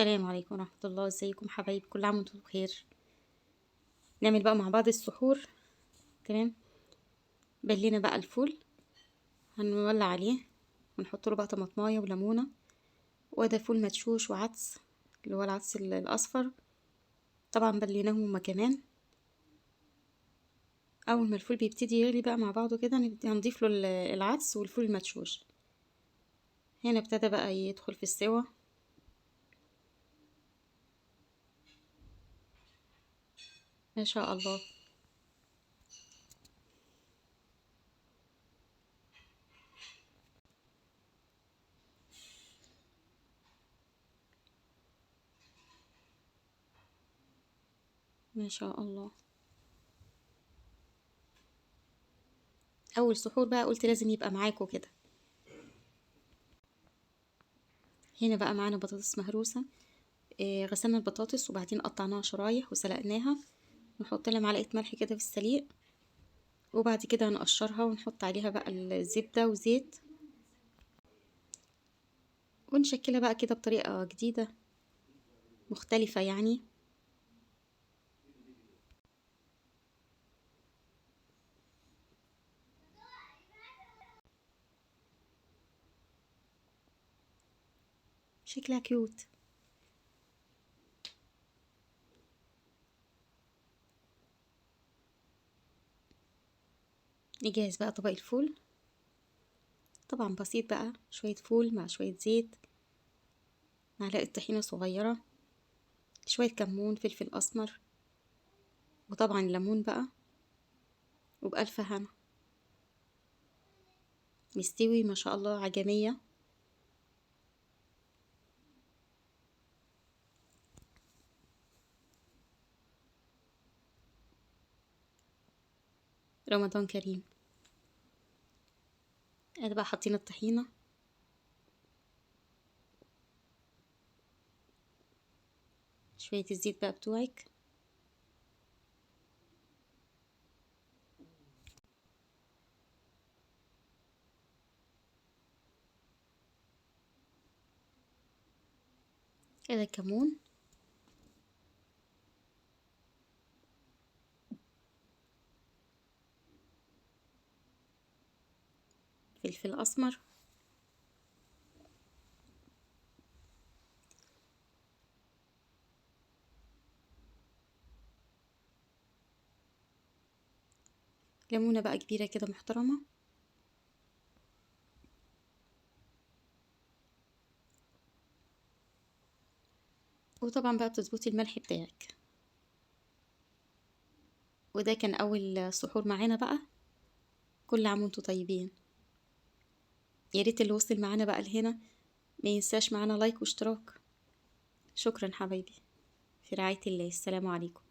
السلام عليكم ورحمة الله. ازيكم حبايب؟ كل عام وانتم بخير. نعمل بقى مع بعض السحور. تمام. بلينا بقى الفول، هنولع عليه ونحط له بقى طماطمايه وليمونه، وده فول مدشوش وعدس اللي هو العدس الاصفر. طبعا بليناهم هما كمان. اول ما الفول بيبتدي يغلي بقى مع بعضه كده هنضيف له العدس والفول المدشوش. هنا ابتدى بقى يدخل في السوا. ما شاء الله. ما شاء الله. اول سحور بقى قلت لازم يبقى معاكم كده. هنا بقى معانا بطاطس مهروسه. غسلنا البطاطس وبعدين قطعناها شرايح وسلقناها، نحط لها معلقه ملح كده في السليق، وبعد كده هنقشرها ونحط عليها بقى الزبده وزيت، ونشكلها بقى كده بطريقه جديده مختلفه يعني. شكلها كيوت. نجهز بقى طبق الفول. طبعا بسيط بقى، شويه فول مع شويه زيت، معلقه طحينه صغيره، شويه كمون، فلفل اسمر، وطبعا ليمون بقى، وبألف هنا. مستوي ما شاء الله، عجميه. رمضان كريم. ادي بقى حاطين الطحينه، شويه الزيت بقى بتوعك. كده كمون، فلفل اسمر، ليمونه بقى كبيره كده محترمه. وطبعا بقى بتظبطي الملح بتاعك. وده كان اول سحور معانا بقى. كل عام وانتم طيبين. يا ريت اللي وصل معانا بقى لهنا ما ينساش معانا لايك واشتراك. شكرا حبايبي. في رعاية الله. السلام عليكم.